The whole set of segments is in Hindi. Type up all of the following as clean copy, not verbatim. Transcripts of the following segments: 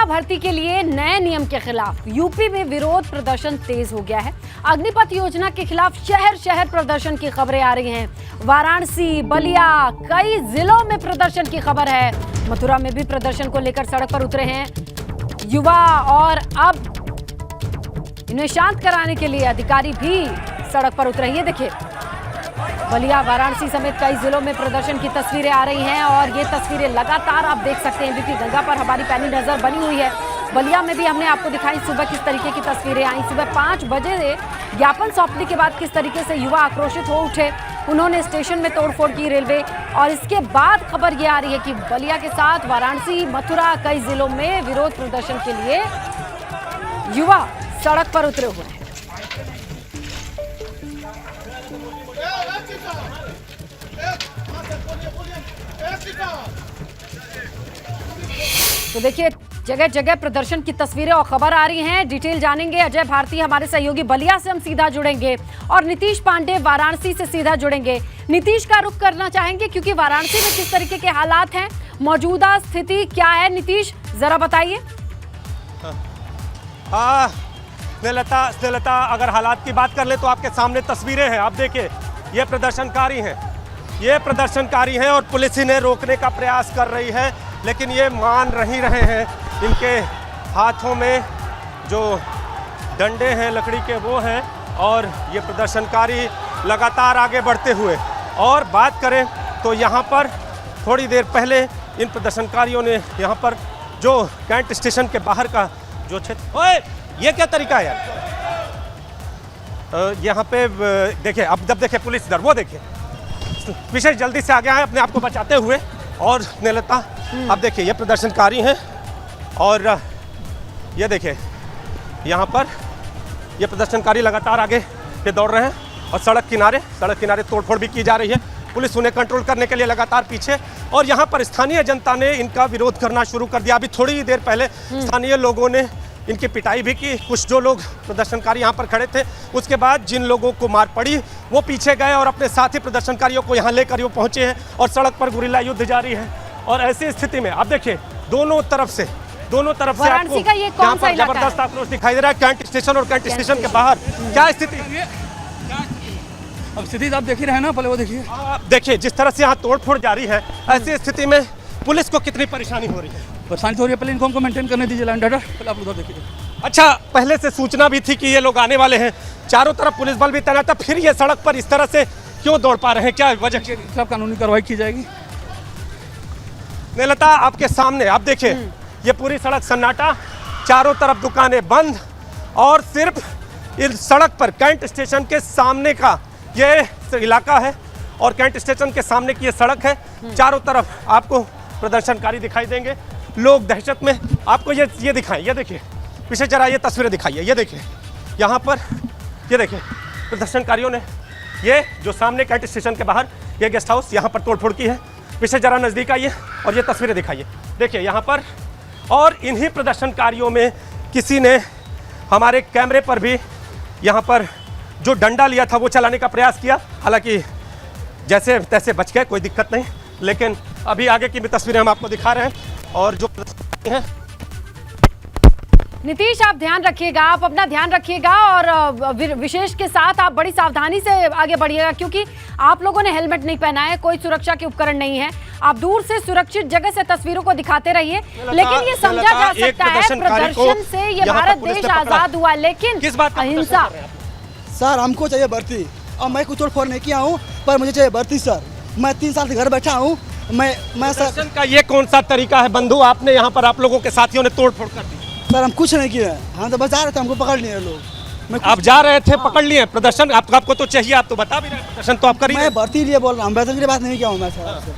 सेना भर्ती के लिए नए नियम के खिलाफ यूपी में विरोध प्रदर्शन तेज हो गया है। अग्निपथ योजना के खिलाफ शहर शहर प्रदर्शन की खबरें आ रही हैं। वाराणसी, बलिया, कई जिलों में प्रदर्शन की खबर है। मथुरा में भी प्रदर्शन को लेकर सड़क पर उतरे हैं युवा और अब इन्हें शांत कराने के लिए अधिकारी भी सड़क पर उतरे हैं। देखिए, बलिया, वाराणसी समेत कई जिलों में प्रदर्शन की तस्वीरें आ रही हैं और ये तस्वीरें लगातार आप देख सकते हैं क्योंकि गंगा पर हमारी पैनी नजर बनी हुई है। बलिया में भी हमने आपको दिखाई सुबह किस तरीके की तस्वीरें आई। सुबह 5 बजे ज्ञापन सौंपने के बाद किस तरीके से युवा आक्रोशित हो उठे। उन्होंने स्टेशन में तोड़फोड़ की रेलवे, और इसके बाद खबर ये आ रही है कि बलिया के साथ वाराणसी, मथुरा, कई जिलों में विरोध प्रदर्शन के लिए युवा सड़क पर उतरे हुए हैं। तो देखिए, जगह जगह प्रदर्शन की तस्वीरें और खबर आ रही हैं। डिटेल जानेंगे अजय भारती, हमारे सहयोगी बलिया से हम सीधा जुड़ेंगे, और नीतीश पांडे वाराणसी से सीधा जुड़ेंगे। नीतीश का रुख करना चाहेंगे क्योंकि वाराणसी में किस तरीके के हालात हैं, मौजूदा स्थिति क्या है, नीतीश जरा बताइए। स्नेहलता, अगर हालात की बात कर ले तो आपके सामने तस्वीरें हैं। आप देखिए, ये प्रदर्शनकारी हैं और पुलिस इन्हें रोकने का प्रयास कर रही है, लेकिन ये मान नहीं रहे हैं। इनके हाथों में जो डंडे हैं लकड़ी के वो हैं, और ये प्रदर्शनकारी लगातार आगे बढ़ते हुए। और बात करें तो यहाँ पर थोड़ी देर पहले इन प्रदर्शनकारियों ने यहाँ पर जो कैंट स्टेशन के बाहर का जो क्षेत्र, ओए ये क्या तरीका है यार, यहाँ पे देखिए, अब जब देखे पुलिस इधर, वो देखिए विशेष जल्दी से आगे आए अपने आप को बचाते हुए। और स्नेहलता, अब देखिए ये प्रदर्शनकारी हैं और ये देखिए यहाँ पर ये प्रदर्शनकारी लगातार आगे पे दौड़ रहे हैं, और सड़क किनारे तोड़फोड़ भी की जा रही है। पुलिस उन्हें कंट्रोल करने के लिए लगातार पीछे, और यहाँ पर स्थानीय जनता ने इनका विरोध करना शुरू कर दिया। अभी थोड़ी देर पहले स्थानीय लोगों ने इनकी पिटाई भी की। कुछ जो लोग प्रदर्शनकारी यहाँ पर खड़े थे, उसके बाद जिन लोगों को मार पड़ी वो पीछे गए और अपने साथी प्रदर्शनकारियों को यहाँ लेकर वो पहुँचे हैं, और सड़क पर गुरिल्ला युद्ध जारी है। और ऐसी स्थिति में अब देखिए दोनों तरफ से वाराणसी का ये कौन सा इलाका है? जबरदस्त आक्रोश दिखाई दे रहा है। कैंट स्टेशन और कैंट स्टेशन के बाहर क्या स्थिति है? अब स्थिति आप देख ही रहे हैं ना, पहले वो देखिए। देखिए जिस तरह से यहाँ तोड़फोड़ जारी है, ऐसी स्थिति में पुलिस को कितनी परेशानी हो रही है? परेशानी हो रही है। पहले इनको हमको मेंटेन करने दीजिए लाइन डाटा, पहले आप उधर देखिए। अच्छा, पहले से सूचना भी थी कि ये लोग आने वाले हैं, चारों तरफ पुलिस बल भी तैनात था, फिर ये सड़क पर इस तरह से क्यों दौड़ पा रहे हैं, क्या वजह? सब कानूनी कार्रवाई की जाएगी। स्नेहलता, आपके सामने आप देखिए ये पूरी सड़क सन्नाटा, चारों तरफ दुकानें बंद, और सिर्फ इस सड़क पर कैंट स्टेशन के सामने का ये इलाका है, और कैंट स्टेशन के सामने की ये सड़क है। चारों तरफ आपको प्रदर्शनकारी दिखाई देंगे, लोग दहशत में। आपको ये दिखाएं, ये देखिए पीछे जरा ये तस्वीरें दिखाइए। ये देखिए यहाँ पर, ये देखिए प्रदर्शनकारियों ने ये जो सामने कैंट स्टेशन के बाहर ये गेस्ट हाउस, यहाँ पर तोड़फोड़ की है। पीछे जरा नज़दीक आइए और ये तस्वीरें दिखाइए। देखिए यहाँ पर, और इन्हीं प्रदर्शनकारियों में किसी ने हमारे कैमरे पर भी यहाँ पर जो डंडा लिया था वो चलाने का प्रयास किया, हालांकि जैसे तैसे बच गए, कोई दिक्कत नहीं। लेकिन अभी आगे की भी तस्वीरें हम आपको दिखा रहे हैं। और जो हैं, नीतीश आप ध्यान रखिएगा, आप अपना ध्यान रखिएगा, और विशेष के साथ आप बड़ी सावधानी से आगे बढ़िएगा क्योंकि आप लोगों ने हेलमेट नहीं पहना है, कोई सुरक्षा के उपकरण नहीं है। आप दूर से सुरक्षित जगह से तस्वीरों को दिखाते रहिए। लेकिन ये समझा जा सकता है प्रदर्शन से ये भारत देश आजाद हुआ, लेकिन किस बात अहिंसा। सर हमको चाहिए भर्ती, और मैं कुछ तोड़फोड़ नहीं किया हूँ, पर मुझे चाहिए भर्ती सर। मैं 3 साल से घर बैठा हूँ। मैं सर का ये कौन सा तरीका है बंधु? आपने यहाँ पर आप लोगों के साथियों ने तोड़फोड़ कर दी। सर हम कुछ नहीं किए, हम तो बस जा रहे थे, हमको पकड़ लिए लोग। आप जा रहे थे, पकड़ लिए। प्रदर्शन आपको तो चाहिए, आप तो बता भी रहे हैं, प्रदर्शन तो आप करिए। मैं भर्ती लिए बोल रहा हूँ, वैसे की बात नहीं किया हूँ मैं सर।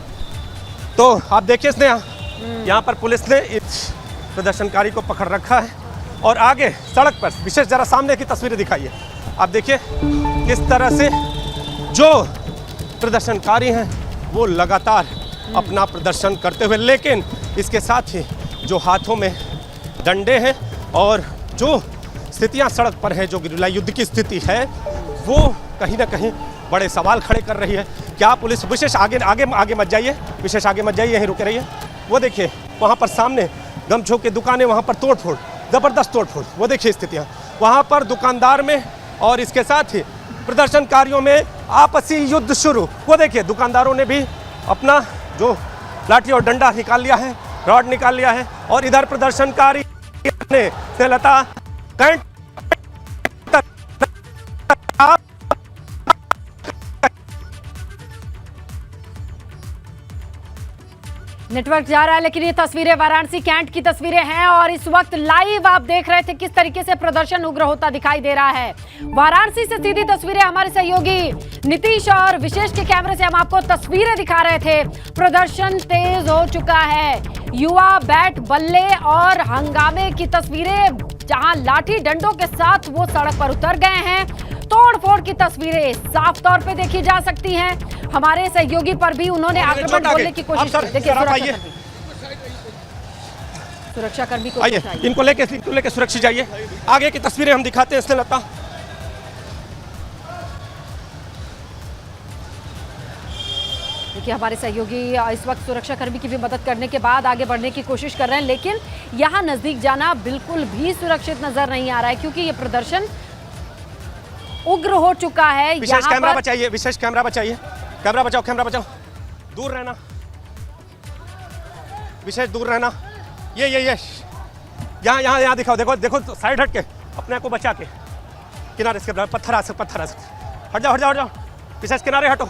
तो आप देखिए यहाँ पर पुलिस ने इस प्रदर्शनकारी को पकड़ रखा है, और आगे सड़क पर विशेष जरा सामने की तस्वीरें दिखाइए। आप देखिए किस तरह से जो प्रदर्शनकारी हैं वो लगातार अपना प्रदर्शन करते हुए, लेकिन इसके साथ ही जो हाथों में डंडे हैं और जो स्थितियां सड़क पर है, जो गुरिल्ला युद्ध की स्थिति है, वो कहीं ना कहीं बड़े सवाल खड़े कर रही है। क्या पुलिस विशेष आगे मत जाइए, विशेष आगे मत जाइए, यहीं रुके रहिए। वो देखिए वहाँ पर सामने गमछों की दुकानें, वहाँ पर तोड़फोड़, ज़बरदस्त तोड़फोड़। वो देखिए स्थितियाँ वहाँ पर दुकानदार में और इसके साथ ही प्रदर्शनकारियों में आपसी युद्ध शुरू। वो देखिए दुकानदारों ने भी अपना जो लाठी और डंडा निकाल लिया है, रॉड निकाल लिया है, और इधर प्रदर्शनकारी ने स्नेहलता कैंट नेटवर्क जा रहा है, लेकिन ये तस्वीरें वाराणसी कैंट की तस्वीरें हैं और इस वक्त लाइव आप देख रहे थे किस तरीके से प्रदर्शन उग्र होता दिखाई दे रहा है। वाराणसी से सीधी तस्वीरें हमारे सहयोगी नीतीश और विशेष के कैमरे से हम आपको तस्वीरें दिखा रहे थे। प्रदर्शन तेज हो चुका है, युवा बैट बल्ले और हंगामे की तस्वीरें, जहां लाठी डंडों के साथ वो सड़क पर उतर गए हैं। तोड़फोड़ की तस्वीरें साफ तौर पे देखी जा सकती हैं। हमारे सहयोगी पर भी उन्होंने आक्रमण बोलने की कोशिश की। देखिए सुरक्षाकर्मी को आइए, इनको लेके सुरक्षित जाइए। आगे की तस्वीरें हम दिखाते हैं स्नेहलता। देखिए हमारे सहयोगी इस वक्त सुरक्षाकर्मी की भी मदद करने के बाद आगे बढ़ने की कोशिश कर रहे हैं, लेकिन यहाँ नजदीक जाना बिल्कुल भी सुरक्षित नजर नहीं आ रहा है, क्योंकि ये प्रदर्शन उग्र हो चुका है। विशेष कैमरा बचाइए, विशेष कैमरा बचाइए, कैमरा बचाओ, कैमरा बचाओ, दूर रहना, विशेष दूर रहना। ये यहाँ दिखाओ, देखो देखो, साइड हट के अपने को बचा के, किनारे से पत्थर आ सकते, हट जाओ, विशेष किनारे हटो,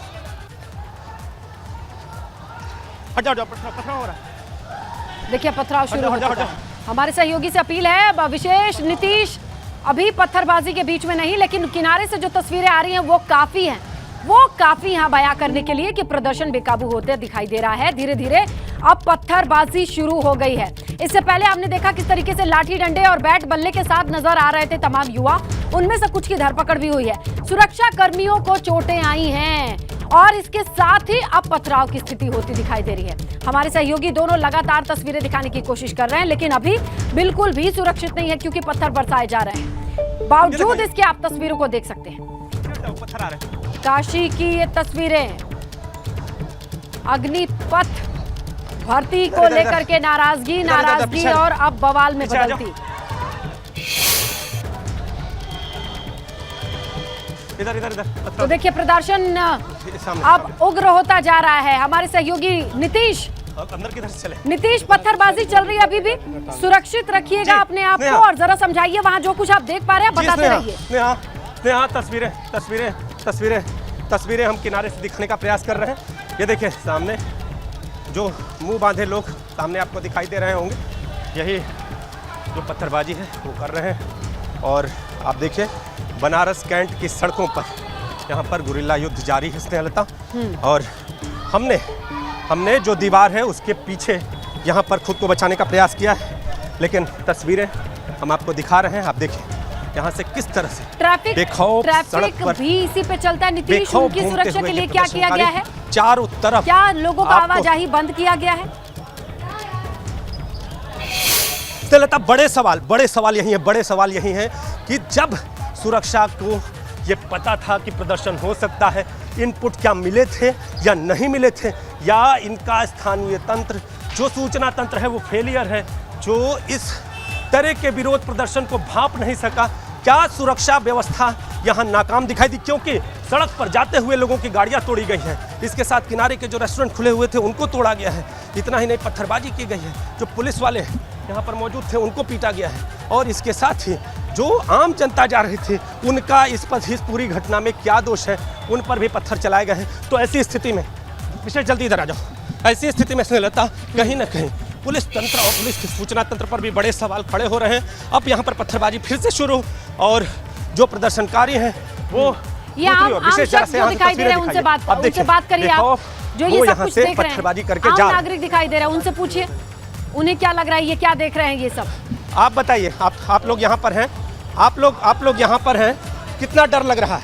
हट जाओ, पत्थर हो रहा है। देखिए पथराव शुरू हो चुका है। हमारे सहयोगी से अपील है, विशेष नीतीश अभी पत्थरबाजी के बीच में नहीं, लेकिन किनारे से जो तस्वीरें आ रही हैं वो काफी हैं, वो काफी यहाँ बयां करने के लिए कि प्रदर्शन बेकाबू होते दिखाई दे रहा है। धीरे धीरे अब पत्थरबाजी शुरू हो गई है। इससे पहले हमने देखा किस तरीके से लाठी डंडे और बैट बल्ले के साथ नजर आ रहे थे तमाम युवा, उनमें से कुछ की धरपकड़ भी हुई है। सुरक्षा कर्मियों को चोटें आई हैं और इसके साथ ही अब पथराव की स्थिति होती दिखाई दे रही है। हमारे सहयोगी दोनों लगातार तस्वीरें दिखाने की कोशिश कर रहे हैं, लेकिन अभी बिल्कुल भी सुरक्षित नहीं है, क्योंकि पत्थर बरसाए जा रहे हैं। बावजूद इसके आप तस्वीरों को देख सकते हैं। काशी की ये तस्वीरें, अग्निपथ भर्ती को लेकर के नाराजगी और अब बवाल में बदलती। इधर तो देखिए प्रदर्शन अब उग्र होता जा रहा है। हमारे सहयोगी नीतीश अंदर किधर से चले? नीतीश, पत्थरबाजी चल रही है अभी भी, सुरक्षित रखिएगा अपने आप को और जरा समझाइए वहाँ जो कुछ आप देख पा रहे हैं बताते रहिए। तस्वीरें हम किनारे से दिखाने का प्रयास कर रहे हैं। ये देखिए सामने जो मुंह बांधे लोग सामने आपको दिखाई दे रहे होंगे, यही जो पत्थरबाजी है वो कर रहे हैं। और आप देखिए बनारस कैंट की सड़कों पर यहाँ पर गुरिल्ला युद्ध जारी है स्नेहलता, और हमने जो दीवार है उसके पीछे यहाँ पर खुद को बचाने का प्रयास किया है, लेकिन तस्वीरें हम आपको दिखा रहे हैं। आप देखिए यहाँ से किस तरह से ट्रैफिक सड़क पर भी इसी पे चलता है। नीतीश, उनकी सुरक्षा के लिए क्या किया गया है? चारों तरफ क्या लोगों का आवाजाही बंद किया गया है? स्नेहलता बड़े सवाल यही है कि जब सुरक्षा को ये पता था कि प्रदर्शन हो सकता है, इनपुट क्या मिले थे या नहीं मिले थे, या इनका स्थानीय तंत्र जो सूचना तंत्र है वो फेलियर है, जो इस तरह के विरोध प्रदर्शन को भांप नहीं सका, क्या सुरक्षा व्यवस्था यहाँ नाकाम दिखाई दी, क्योंकि सड़क पर जाते हुए लोगों की गाड़ियाँ तोड़ी गई हैं, इसके साथ किनारे के जो रेस्टोरेंट खुले हुए थे उनको तोड़ा गया है। इतना ही नहीं, पत्थरबाजी की गई है, जो पुलिस वाले यहाँ पर मौजूद थे उनको पीटा गया है, और इसके साथ ही जो आम जनता जा रही थी उनका इस पूरी घटना में क्या दोष है, उन पर भी पत्थर चलाए गए हैं। तो ऐसी स्थिति में विशेष जल्दी इधर आ जाओ, ऐसी स्थिति में स्नेहलता कहीं ना कहीं पुलिस तंत्र और पुलिस के सूचना तंत्र पर भी बड़े सवाल खड़े हो रहे हैं। अब यहाँ पर पत्थरबाजी फिर से शुरू, और जो प्रदर्शनकारी हैं वो विशेष जो दिखाई दे रहे हैं उनसे बात करिए आप, जो ये सब कुछ देख रहे हैं, आम नागरिक दिखाई दे रहे हैं, उनसे पूछिए उन्हें क्या लग रहा है, ये क्या देख रहे हैं ये सब। आप बताइए, आप लोग यहाँ पर हैं, आप लोग यहाँ पर हैं, कितना डर लग रहा है?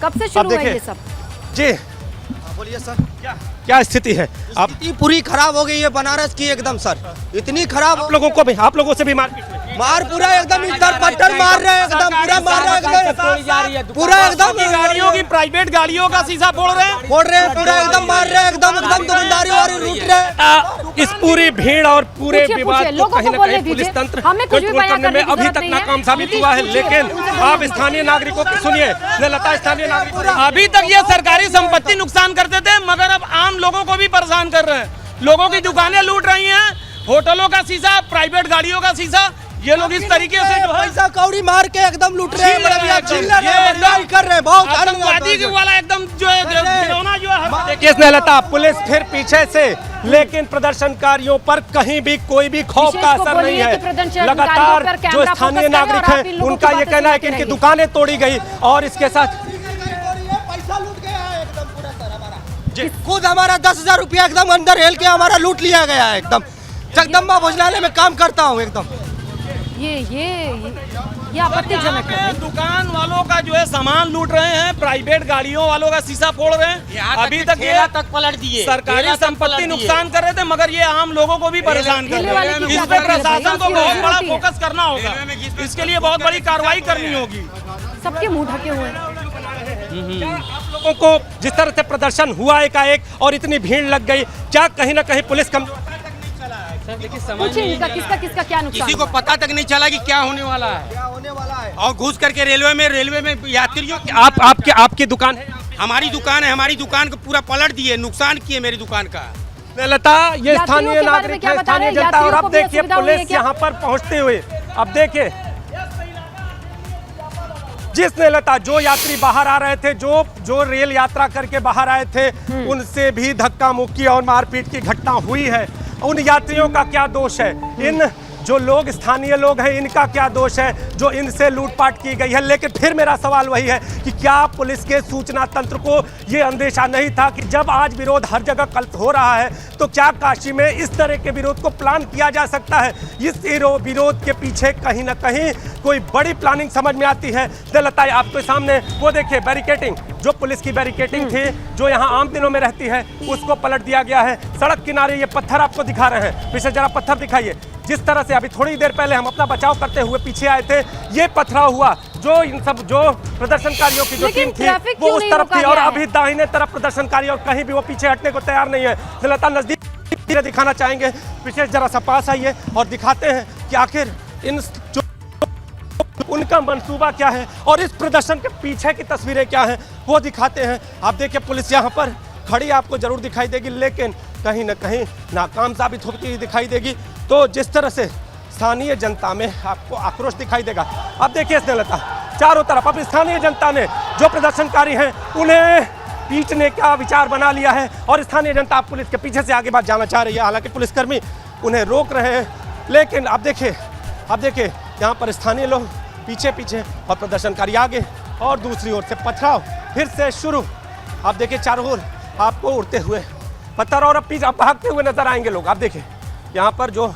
कब से शुरू है ये सब? जी बोलिए सर। क्या स्थिति है? स्थिति पूरी खराब हो गई है बनारस की एकदम सर, इतनी खराब। आप लोगों से भी मारपीट मार पूरा एकदम इधर पत्थर मार रहे हैं, एकदम पूरा मार रहे हैं, पूरा एकदम गाड़ियों की प्राइवेट गाड़ियों का शीशा फोड़ रहे हैं, पूरा एकदम मार रहे हैं, एकदम दुकानदारी वाली लूट रहे हैं। इस पूरी भीड़ और पूरे पूछिए, विवाद पूछिए, को लोगों कहीं को न बोलने कहीं पुलिस दीजिए। तंत्र हमें कुछ भी कंट्रोल बयान करने में करने की अभी जरूरत तक नहीं है। नाकाम साबित हुआ है। लेकिन आप स्थानीय नागरिकों की सुनिए, लता स्थानीय नागरिकों अभी तक ये सरकारी संपत्ति नुकसान करते थे, मगर अब आम लोगों को भी परेशान कर रहे हैं। लोगों की दुकानें लूट रही हैं, होटलों का शीशा, प्राइवेट गाड़ियों का शीशा, ये लोग इस तरीके से जो है पैसा कौड़ी मार के एकदम लूट रहे हैं, छीन रहे हैं, छीन रहे हैं, ये बदमाशी कर रहे हैं, बहुत आतंकवादी के वाला एकदम जो है खिलौना जो है। देखिए स्नेहलता, पुलिस फिर पीछे से, लेकिन प्रदर्शनकारियों पर कहीं भी कोई भी खौफ विशेष का को असर नहीं बोलिए कि है। प्रदर्शनकारियों लगातार पर जो कैमरा स्थानीय फोकस करें नागरिक और आप इन हैं लोगों उनका की ये बातें कहना है कि सुनते इनकी रहिए। दुकानें तोड़ी गई और इसके साथ पैसा लूट गया है एकदम पूरा सर हमारा। खुद हमारा 10,000 रुपया एकदम अंदर हेल के हमारा लूट लिया गया है एकदम। जगदम्बा भोजनालय में काम करता हूँ एकदम। ये आपत्तिजनक है। दुकान वालों का जो है सामान लूट रहे हैं, प्राइवेट गाड़ियों वालों का शीशा फोड़ रहे हैं। अभी तक ये पलट दिए, सरकारी संपत्ति नुकसान कर रहे थे, मगर ये आम लोगों को भी परेशान कर ठेले वाले रहे हैं। की इस क्या पे करेंगे भाई? प्रशासन को इसकी बहुत वजह बड़ा होती है। फोकस करना होगा, इसके लिए बहुत बड़ी कार्रवाई करनी होगी। सबके मुंह ढके हुए हैं। आप लोगों को जिस तरह से प्रदर्शन हुआ एकाएक और इतनी भीड़ लग गई, क्या कहीं ना कहीं पुलिस कम पूछिए इनका किसका क्या नुकसान किसी को हुआ? पता तक नहीं चला कि क्या होने वाला है। और घुस करके रेलवे में यात्रियों आपकी दुकान है? हमारी दुकान को पूरा पलट दिए, नुकसान किए मेरी दुकान का। लता, ये यात्रियों स्थानीय के बारे में नागरिक क्या है, बता रहे स्थानीय हैं? जनता। और यात्रियों अब को भी देखिए असुविधा हुई है पुलिस क्या? यहाँ पर पहुँचते हुए, अब देखिए जिसने लता जो यात्री बाहर आ रहे थे, जो रेल यात्रा करके बाहर आए थे, उनसे भी धक्का मुक्की और मारपीट की घटना हुई है। उन यात्रियों का क्या दोष है? इन जो लोग स्थानीय लोग हैं इनका क्या दोष है जो इनसे लूटपाट की गई है? लेकिन फिर मेरा सवाल वही है कि क्या पुलिस के सूचना तंत्र को ये अंदेशा नहीं था कि जब आज विरोध हर जगह कल हो रहा है तो क्या काशी में इस तरह के विरोध को प्लान किया जा सकता है? इस विरोध के पीछे कहीं ना कहीं कोई बड़ी प्लानिंग समझ में आती है। लता, आपके सामने वो देखिए बैरिकेटिंग, जो पुलिस की बैरिकेटिंग थी जो यहाँ आम दिनों में रहती है, उसको पलट दिया गया है। सड़क किनारे ये पत्थर आपको दिखा रहे हैं, पीछे जरा पत्थर दिखाइए। जिस तरह से अभी थोड़ी देर पहले हम अपना बचाव करते हुए पीछे आए थे, ये पथराव हुआ जो इन सब जो प्रदर्शनकारियों की जो लेकिन टीम थी ट्रैफिक वो क्यों उस नहीं तरफ रोका थी और गया है? अभी दाहिने तरफ प्रदर्शनकारी और कहीं भी वो पीछे हटने को तैयार नहीं है। लता, नजदीक दिखाना चाहेंगे, पीछे जरा सा पास आइए और दिखाते हैं कि आखिर इन जो उनका मंसूबा क्या है और इस प्रदर्शन के पीछे की तस्वीरें क्या हैं वो दिखाते हैं। आप देखिए पुलिस यहाँ पर खड़ी आपको जरूर दिखाई देगी, लेकिन कहीं ना कहीं नाकाम साबित होती हुई दिखाई देगी। तो जिस तरह से स्थानीय जनता में आपको आक्रोश दिखाई देगा, अब देखिए स्नेहलता, चारों तरफ अब स्थानीय जनता ने जो प्रदर्शनकारी हैं उन्हें पीटने का विचार बना लिया है और स्थानीय जनता आप पुलिस के पीछे से आगे बात जाना चाह रही है। हालांकि पुलिसकर्मी उन्हें रोक रहे हैं, लेकिन अब देखिए यहाँ पर स्थानीय लोग पीछे और प्रदर्शनकारी आगे और दूसरी ओर से पथराव फिर से शुरू। आप देखिए चारों ओर आपको उड़ते हुए पत्थर और अब भागते हुए नजर आएंगे लोग। आप देखिए यहाँ पर जो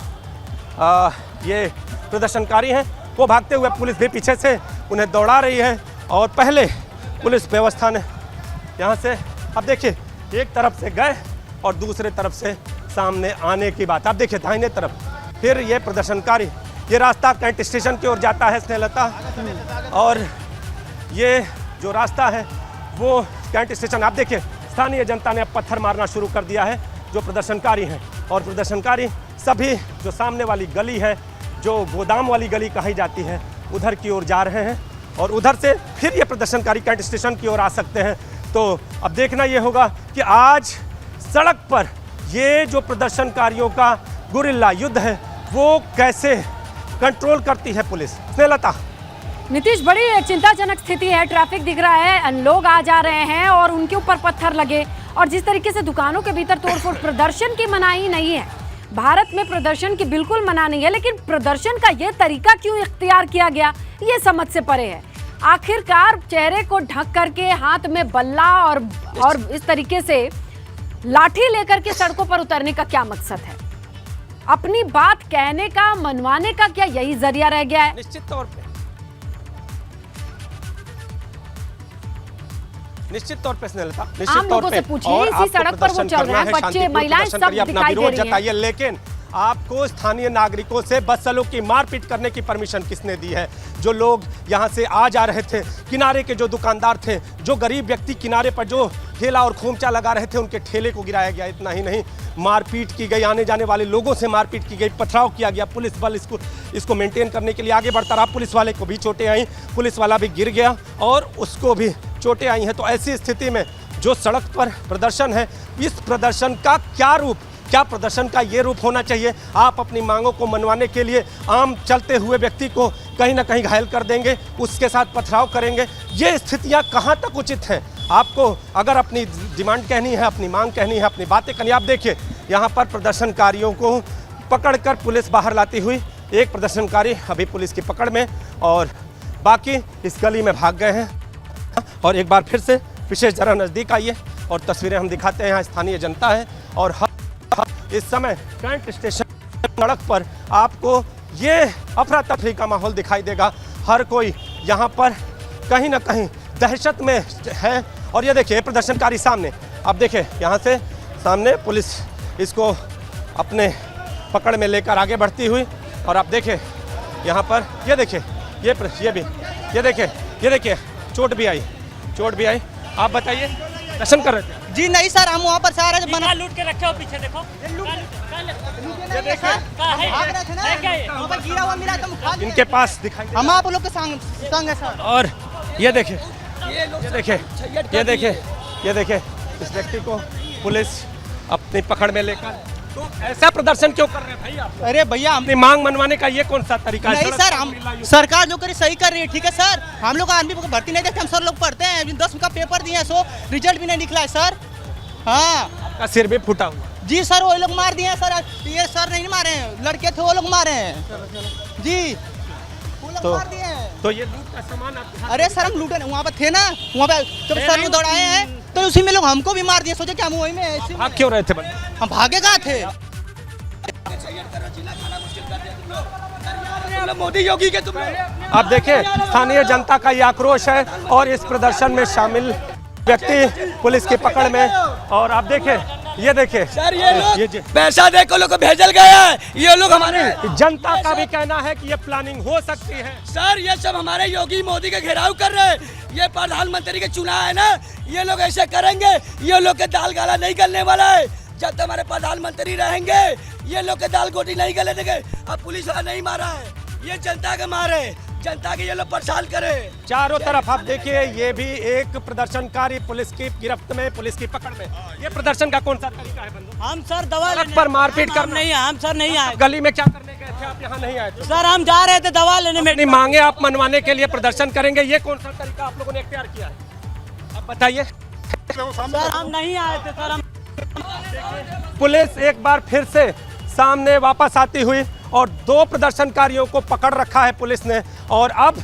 ये प्रदर्शनकारी हैं वो भागते हुए, पुलिस भी पीछे से उन्हें दौड़ा रही है और पहले पुलिस व्यवस्था ने यहाँ से अब देखिए एक तरफ से गए और दूसरे तरफ से सामने आने की बात। आप देखिए दाहिने तरफ फिर ये प्रदर्शनकारी, ये रास्ता कैंट स्टेशन की ओर जाता है स्नेहलता, और ये जो रास्ता है वो कैंट स्टेशन। आप देखिए स्थानीय जनता ने अब पत्थर मारना शुरू कर दिया है जो प्रदर्शनकारी हैं, और प्रदर्शनकारी सभी जो सामने वाली गली है, जो गोदाम वाली गली कही जाती है, उधर की ओर जा रहे हैं और उधर से फिर ये प्रदर्शनकारी कैंट स्टेशन की ओर आ सकते हैं। तो अब देखना ये होगा कि आज सड़क पर ये जो प्रदर्शनकारियों का गुरिल्ला युद्ध है वो कैसे कंट्रोल करती है पुलिस। स्नेहलता, नीतीश, बड़ी चिंताजनक स्थिति है। ट्रैफिक दिख रहा है, लोग आ जा रहे हैं और उनके ऊपर पत्थर लगे, और जिस तरीके से दुकानों के भीतर तोड़फोड़, प्रदर्शन की मनाही नहीं है। भारत में प्रदर्शन की बिल्कुल मना नहीं है, लेकिन प्रदर्शन का ये तरीका क्यों इख्तियार किया गया ये समझ से परे है। आखिरकार चेहरे को ढक करके हाथ में बल्ला और इस तरीके से लाठी लेकर के सड़कों पर उतरने का क्या मकसद है? अपनी बात कहने का, मनवाने का क्या यही जरिया रह गया है? निश्चित तौर पे स्नेहलता, निश्चित आम तौर लोगों पे से पूछिए, और इसी आपको सड़क पर वो प्रदर्शन चल करना रहे हैं, है, बच्चे, शांतिपूर्ण महिलाएं प्रदर्शन सब करिए, अपना दिखाई दे विरोध रही हैं। जताइए, लेकिन आपको स्थानीय नागरिकों से बदसलूक की मारपीट करने की परमिशन किसने दी है? जो लोग यहाँ से आ जा रहे थे, किनारे के जो दुकानदार थे, जो गरीब व्यक्ति किनारे पर जो ठेला और खोमचा लगा रहे थे, उनके ठेले को गिराया गया। इतना ही नहीं, मारपीट की गई, आने जाने वाले लोगों से मारपीट की गई, पथराव किया गया। पुलिस बल इसको मेंटेन करने के लिए आगे बढ़ता रहा। पुलिस वाले को भी चोटें आई, पुलिस वाला भी गिर गया और उसको भी चोटें आई हैं। तो ऐसी स्थिति में जो सड़क पर प्रदर्शन है, इस प्रदर्शन का क्या प्रदर्शन का ये रूप होना चाहिए? आप अपनी मांगों को मनवाने के लिए आम चलते हुए व्यक्ति को कहीं ना कहीं घायल कर देंगे, उसके साथ पथराव करेंगे। ये स्थितियां कहां तक उचित हैं? आपको अगर अपनी डिमांड कहनी है, अपनी मांग कहनी है, अपनी बातें कहनी, आप देखिए यहाँ पर प्रदर्शनकारियों को पकड़कर पुलिस बाहर लाती हुई। एक प्रदर्शनकारी अभी पुलिस की पकड़ में और बाकी इस गली में भाग गए हैं। और एक बार फिर से विशेष जरा नज़दीक आइए और तस्वीरें हम दिखाते हैं। यहाँ स्थानीय जनता है और इस समय कैंट स्टेशन सड़क पर आपको ये अफरा तफरी का माहौल दिखाई देगा। हर कोई यहाँ पर कहीं ना कहीं दहशत में है। और ये देखिए प्रदर्शनकारी सामने, आप देखिए यहाँ से सामने पुलिस इसको अपने पकड़ में लेकर आगे बढ़ती हुई। और आप देखिए यहाँ पर ये देखिए ये देखिए चोट भी आई। आप बताइए, दर्शन कर रहे थे? जी नहीं सर, हम वहाँ पर से आ रहे थे। बना लूट के रखे हो पीछे, देखो ये देखिए वहाँ पर गिरा हुआ मिला तो हम खा लिए। इनके पास दिखाई हम आप लोग के संग है सर। और ये देखिए इस व्यक्ति को पुलिस अपनी पकड़ में लेकर। तो ऐसा प्रदर्शन क्यों कर रहे हैं भाई आप? अरे भैया, हम अपनी मांग मनवाने का ये कौन सा तरीका है? नहीं सर, हम सरकार जो करे सही कर रही है, ठीक है सर। हम लोग आदमी को भर्ती नहीं देते, हम सर लोग पढ़ते हैं। 10 का पेपर दिए हैं, सो रिजल्ट भी नहीं निकला है सर। हाँ, आपका सिर भी फूटा हुआ। जी सर, वो लोग मार दिए हैं सर। ये सर नहीं मारे हैं, लड़के थे वो लोग मारे हैं जी, वो लोग मार दिए हैं। तो ये लूट का सामान आपके? अरे सर, हम लूटे वहाँ पर थे ना, वहाँ पे जब सर को दौड़ाए हैं तो उसी में लोग हमको भी मार दिए। सोचे कि हम वही में भाग क्यों रहे थे? हम भागे कहाँ थे? मोदी योगी के तुम आप देखिए स्थानीय जनता का ये आक्रोश है और इस प्रदर्शन में शामिल व्यक्ति पुलिस की पकड़ में। और आप देखिए सर, ये लोग पैसा देकर लोग को भेजल गया है। ये लोग हमारे जनता का भी कहना है कि ये प्लानिंग हो सकती है। सर, ये सब हमारे योगी मोदी का घेराव कर रहे हैं। ये प्रधानमंत्री के चुनाव है ना, ये लोग ऐसे करेंगे। ये लोग के दाल गाला नहीं गलने वाला है। जब तक हमारे प्रधानमंत्री रहेंगे ये लोग के दाल गोटी नहीं गले देंगे। अब पुलिस वाला नहीं मारा है, ये जनता के मारे, जनता के ये लोग परेशान करे। चारों तरफ आप देखिए, ये भी एक प्रदर्शनकारी पुलिस की गिरफ्त में, पुलिस की पकड़ में। ये प्रदर्शन का कौन सा तरीका है बंधु? हम सर दवा सड़क पर मारपीट कर नहीं, हम सर नहीं आए। गली में क्या करने गए थे आप? यहाँ नहीं आए थे सर, हम जा रहे थे दवा लेने में। अपनी मांगे आप मनवाने के लिए प्रदर्शन करेंगे, ये कौन सा तरीका आप लोगों ने इख्तियार किया है? अब बताइए। सर, हम नहीं आए थे सर। हम पुलिस एक बार फिर से सामने वापस आती हुई और 2 प्रदर्शनकारियों को पकड़ रखा है पुलिस ने। और अब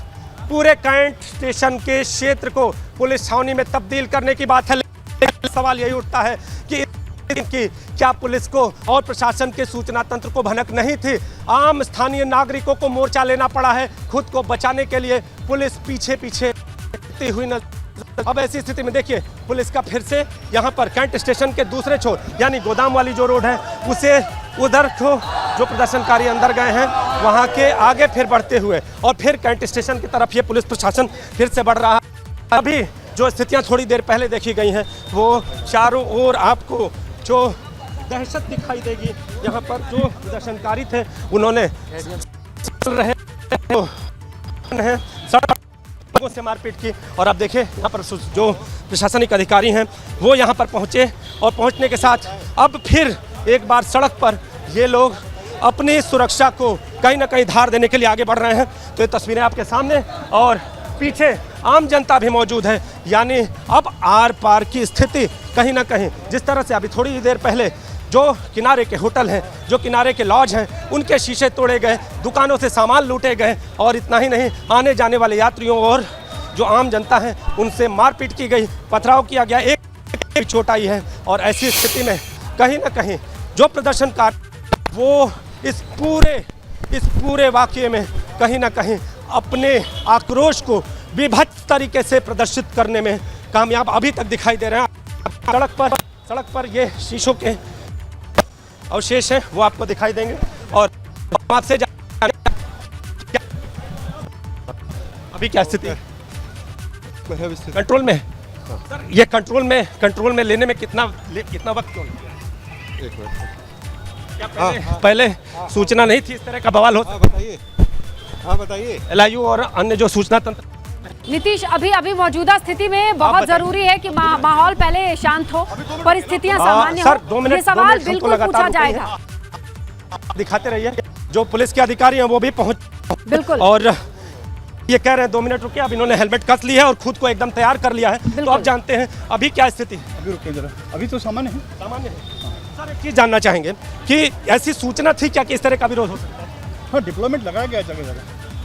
पूरे कैंट स्टेशन के क्षेत्र को पुलिस छावनी में तब्दील करने की बात है। लेकिन सवाल यही उठता है कि क्या पुलिस को और प्रशासन के सूचना तंत्र को भनक नहीं थी? आम स्थानीय नागरिकों को मोर्चा लेना पड़ा है खुद को बचाने के लिए। पुलिस पीछे हुई न। अब ऐसी स्थिति में देखिए पुलिस का फिर से यहाँ पर कैंट स्टेशन के दूसरे छोर यानी गोदाम वाली जो रोड है उसे उधर को जो प्रदर्शनकारी अंदर गए हैं वहाँ के आगे फिर बढ़ते हुए और फिर कैंट स्टेशन की तरफ ये पुलिस प्रशासन फिर से बढ़ रहा है। अभी जो स्थितियाँ थोड़ी देर पहले देखी गई हैं वो चारों ओर आपको जो दहशत दिखाई देगी। यहाँ पर जो प्रदर्शनकारी थे उन्होंने लोगों से मारपीट की। और आप देखिए यहाँ पर जो प्रशासनिक अधिकारी हैं वो यहाँ पर पहुँचे और पहुँचने के साथ अब फिर एक बार सड़क पर ये लोग अपनी सुरक्षा को कहीं ना कहीं धार देने के लिए आगे बढ़ रहे हैं। तो ये तस्वीरें आपके सामने और पीछे आम जनता भी मौजूद है। यानी अब आर पार की स्थिति कहीं ना कहीं जिस तरह से अभी थोड़ी देर पहले जो किनारे के होटल हैं, जो किनारे के लॉज हैं, उनके शीशे तोड़े गए, दुकानों से सामान लूटे गए और इतना ही नहीं आने जाने वाले यात्रियों और जो आम जनता है उनसे मारपीट की गई, पथराव किया गया, एक चोट आई है। और ऐसी स्थिति में कहीं ना कहीं जो प्रदर्शनकार वो इस पूरे वाक़ये में कहीं ना कहीं अपने आक्रोश को विभत्स तरीके से प्रदर्शित करने में कामयाब अभी तक दिखाई दे रहे हैं। सड़क पर ये शीशों के अवशेष हैं वो आपको दिखाई देंगे। और आपसे अभी क्या स्थिति है? कंट्रोल में है? सर ये कंट्रोल में लेने में कितना वक्त क्यों लगा? एक मिनट। क्या पहले सूचना नहीं थी इस तरह का बवाल हो? बताइए। LIU और अन्य जो सूचना तंत्र। नीतीश, अभी मौजूदा स्थिति में बहुत जरूरी है कि माहौल पहले शांत हो, परिस्थितियां सामान्य हो। सर 2 मिनट, ये सवाल 2 मिनट बिल्कुल पूछा जाएगा। दिखाते रहिए, जो पुलिस के अधिकारी हैं वो भी पहुंच बिल्कुल। और ये कह रहे हैं 2 मिनट रुकिए, अब इन्होंने हेलमेट कस ली है और खुद को एकदम तैयार कर लिया है। तो अब जानते हैं अभी क्या स्थिति है। अभी रुकिए जरा, अभी तो सामान्य है। सर एक चीज जानना चाहेंगे कि ऐसी सूचना थी क्या कि इस तरह का विरोध हो सकता है? हाँ, डिप्लोमेट लगाया गया है जगह जगह।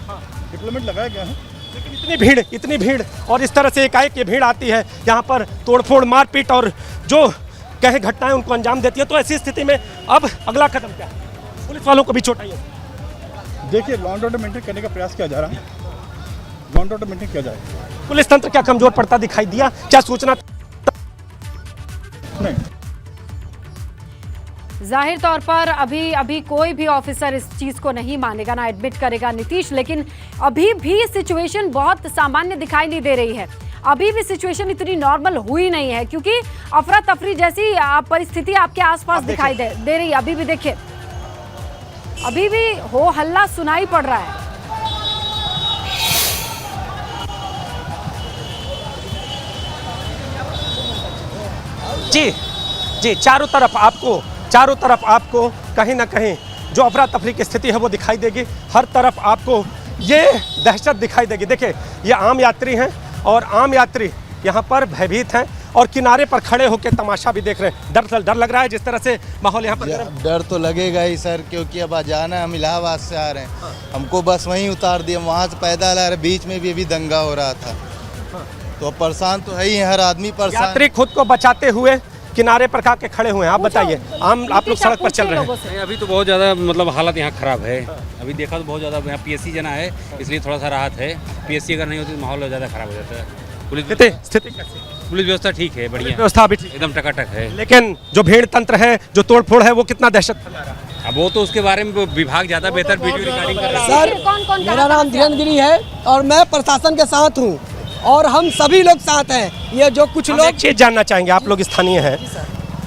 हाँ, डिप्लोमेट लगाया गया है। लेकिन इतनी भीड़ और इस तरह से एकाएक ये भीड़ आती है, यहाँ पर तोड़फोड़, मारपीट और जो कहे घटनाएं उनको अंजाम देती है। तो ऐसी स्थिति में अब अगला कदम क्या है? पुलिस वालों को भी चोट आई है। देखिए, लॉ एंड ऑर्डर मेंटेन करने का प्रयास किया जा रहा है। लॉ एंड ऑर्डर मेंटेन किया जाएगा। पुलिस तंत्र क्या कमजोर पड़ता दिखाई दिया? क्या सूचना नहीं? जाहिर तौर पर अभी कोई भी ऑफिसर इस चीज को नहीं मानेगा, ना एडमिट करेगा नीतीश, लेकिन अभी भी सिचुएशन बहुत सामान्य दिखाई नहीं दे रही है। अभी भी सिचुएशन इतनी नॉर्मल हुई नहीं है, क्योंकि अफरा तफरी जैसी परिस्थिति आपके आसपास दिखाई दे रही है। अभी भी देखिए, अभी भी हो हल्ला सुनाई पड़ रहा है। जी, चारों तरफ आपको कहीं ना कहीं जो अफरा तफरी की स्थिति है वो दिखाई देगी। हर तरफ आपको ये दहशत दिखाई देगी। देखिए, ये आम यात्री हैं और आम यात्री यहाँ पर भयभीत हैं और किनारे पर खड़े होकर तमाशा भी देख रहे हैं। डर लग रहा है जिस तरह से माहौल यहाँ पर। डर तो लगेगा ही सर, क्योंकि अब जाना है, हम इलाहाबाद से आ रहे हैं। हमको बस वहीं उतार दिया, वहाँ से पैदल आ रहे, बीच में भी अभी दंगा हो रहा था। तो परेशान तो है ही, हर आदमी परेशान। यात्री खुद को बचाते हुए किनारे पर के खड़े हुए हैं। आप बताइए, आप लोग सड़क पर चल रहे हैं। अभी तो बहुत ज़्यादा मतलब हालत यहाँ ख़राब है। अभी देखा तो बहुत ज़्यादा यहाँ PSC जना है, इसलिए थोड़ा सा राहत है। PSC अगर नहीं होती तो माहौल ज़्यादा ख़राब हो जाता है। स्थिति कैसी? पुलिस व्यवस्था ठीक है, बढ़िया व्यवस्था भी ठीक, एकदम टकाटक है। लेकिन जो भीड़ तंत्र है, जो तोड़फोड़ है, वो कितना दहशत फैला रहा है? अब वो तो उसके बारे में विभाग ज़्यादा बेहतर वीडियो रिकॉर्डिंग कर रहा है। सर, मेरा नाम धीरेन्द्र गिरी है और मैं प्रशासन के साथ हूँ और हम सभी लोग साथ हैं। ये जो कुछ लोग, एक चीज जानना चाहेंगे, आप लोग स्थानीय हैं,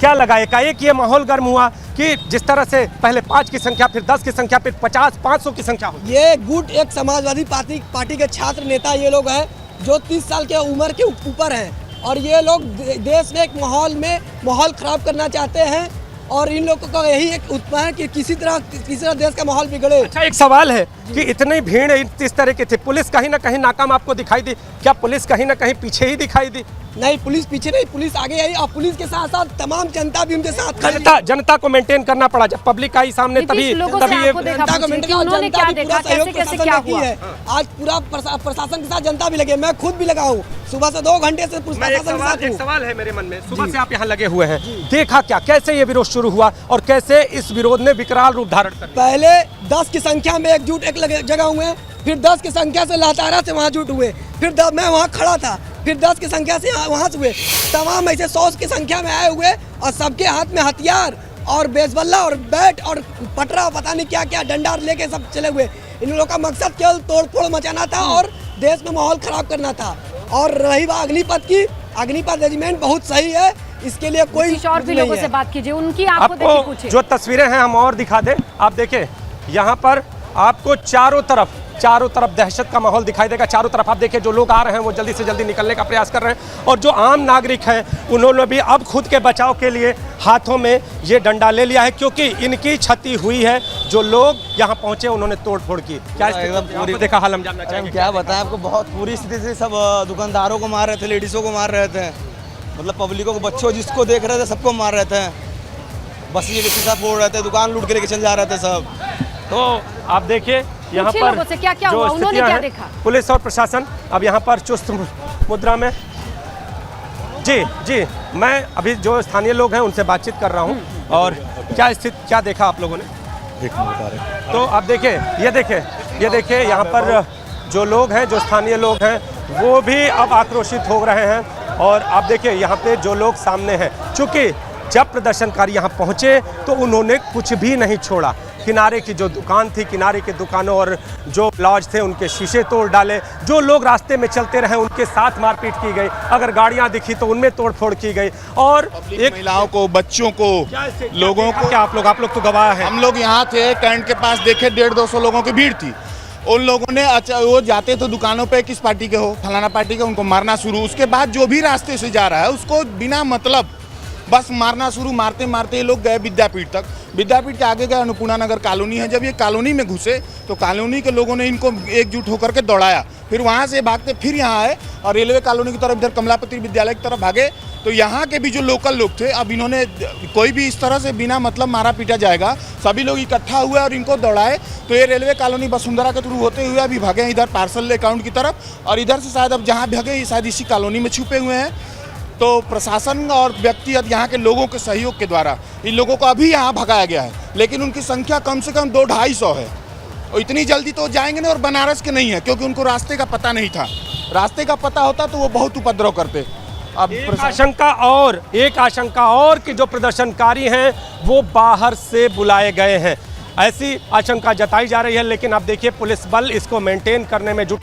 क्या लगा एकाएक ये माहौल गर्म हुआ कि जिस तरह से पहले 5 की संख्या, फिर 10 की संख्या, फिर 50, 500 की संख्या हुई? ये गुट एक समाजवादी पार्टी के छात्र नेता ये लोग हैं जो 30 साल के उम्र के ऊपर हैं और ये लोग देश में एक माहौल खराब करना चाहते हैं और इन लोगों का यही एक उत्पाद है कि किसी तरह देश का माहौल बिगड़े। अच्छा, एक सवाल है कि इतनी भीड़ इस तरह की थी, पुलिस कहीं ना कहीं नाकाम आपको दिखाई दी? क्या पुलिस कहीं ना कहीं पीछे ही दिखाई दी? नहीं, पुलिस पीछे नहीं, पुलिस आगे आई और पुलिस के साथ साथ तमाम जनता भी उनके साथ खड़ी है। जनता को मेंटेन करना पड़ा। जब पब्लिक आई सामने तभी ये जनता को मेंटेन किया, उन्होंने जनता क्या भी देखा, पूरा सहयोग कैसे प्रशासन क्या ने की हुआ? है। आज पूरा प्रशासन के साथ जनता भी लगे, मैं खुद भी लगा हूँ, सुबह से 2 घंटे से प्रशासन के साथ एक सवाल है मेरे मन में, सुबह से आप यहाँ लगे हुए हैं, देखा क्या, कैसे ये विरोध शुरू हुआ और कैसे इस विरोध ने विकराल रूप धारण कर लिया? पहले 10 की संख्या में एकजुट एक जगह हुए, फिर 10 की संख्या से लातारा से वहाँ जुट हुए, फिर मैं वहाँ खड़ा था, फिर 10 की संख्या से वहाँ से हुए, तमाम ऐसे 100 की संख्या में आए हुए और सबके हाथ में हथियार और बेसबल्ला और बैट और पटरा, पता नहीं क्या क्या डंडा लेके सब चले हुए। इन लोगों का मकसद केवल तोड़फोड़ मचाना था और देश में माहौल खराब करना था। और रही बात अग्निपथ की, अग्निपथ रेजिमेंट बहुत सही है, इसके लिए कोई और भी लोगों से बात कीजिए, उनकी आपको जो तस्वीरें हैं हम और दिखा दें। आप देखें, यहाँ पर आपको चारों तरफ दहशत का माहौल दिखाई देगा। चारों तरफ आप देखिए, जो लोग आ रहे हैं वो जल्दी से जल्दी निकलने का प्रयास कर रहे हैं और जो आम नागरिक हैं उन्होंने भी अब खुद के बचाव के लिए हाथों में ये डंडा ले लिया है, क्योंकि इनकी क्षति हुई है। जो लोग यहाँ पहुंचे उन्होंने तोड़फोड़ की। क्या पूरी देखा हाल हम जानना चाहेंगे? क्या बताएं आपको, बहुत बुरी स्थिति से सब दुकानदारों को मार रहे थे, लेडीज़ों को मार रहे थे, मतलब पब्लिकों को, बच्चों जिसको देख रहे थे सबको मार रहे थे, बस ये शीशा फोड़ रहे थे, दुकान लूट के लेके चल जा रहे थे सब। तो आप देखिए यहाँ पर क्या हुआ, उन्होंने क्या देखा? पुलिस और प्रशासन अब यहाँ पर चुस्त मुद्रा में। जी, मैं अभी जो स्थानीय लोग हैं उनसे बातचीत कर रहा हूँ और क्या स्थिति, क्या देखा आप लोगों ने? तो आप देखिए, ये देखिए यहाँ पर जो लोग हैं, जो स्थानीय लोग हैं, वो भी अब आक्रोशित हो रहे हैं और आप देखिए यहाँ पे जो लोग सामने हैं, चूँकि जब प्रदर्शनकारी यहाँ पहुँचे तो उन्होंने कुछ भी नहीं छोड़ा। किनारे की जो दुकान थी, किनारे की दुकानों और जो लॉज थे उनके शीशे तोड़ डाले। जो लोग रास्ते में चलते रहे उनके साथ मारपीट की गई। अगर गाड़ियां दिखी तो उनमें तोड़फोड़ की गई। और एक महिलाओं को, बच्चों को, लोगों को, क्या आप लोग तो गवाह हैं। हम लोग यहाँ थे, कैंट के पास देखे 150-200 लोगों की भीड़ थी। उन लोगों ने वो जाते तो दुकानों पे किस पार्टी के हो, फलाना पार्टी के, उनको मारना शुरू। उसके बाद जो भी रास्ते से जा रहा है उसको बिना मतलब बस मारना शुरू। मारते मारते ये लोग गए विद्यापीठ तक। विद्यापीठ के आगे गए अन्नपूर्णा नगर कॉलोनी है। जब ये कॉलोनी में घुसे तो कॉलोनी के लोगों ने इनको एकजुट होकर के दौड़ाया। फिर वहाँ से भागते फिर यहाँ आए और रेलवे कॉलोनी की तरफ इधर कमलापति विद्यालय की तरफ भागे। तो यहाँ के भी जो लोकल लोग थे, अब इन्होंने कोई भी इस तरह से बिना मतलब मारा पीटा जाएगा, सभी लोग इकट्ठा हुए और इनको दौड़ाए। तो ये रेलवे कॉलोनी वसुंधरा के थ्रू होते हुए अभी भागे इधर पार्सल अकाउंट की तरफ, और इधर से शायद अब जहाँ भागे शायद इसी कॉलोनी में छुपे हुए हैं। तो प्रशासन और व्यक्तिगत यहाँ के लोगों के सहयोग के द्वारा इन लोगों को अभी यहाँ भगाया गया है, लेकिन उनकी संख्या कम से कम 200-250 है। और इतनी जल्दी तो जाएंगे नहीं, और बनारस के नहीं है क्योंकि उनको रास्ते का पता नहीं था। रास्ते का पता होता तो वो बहुत उपद्रव करते। अब एक आशंका और कि जो प्रदर्शनकारी हैं वो बाहर से बुलाए गए हैं, ऐसी आशंका जताई जा रही है। लेकिन अब देखिए पुलिस बल इसको मेंटेन करने में जुट,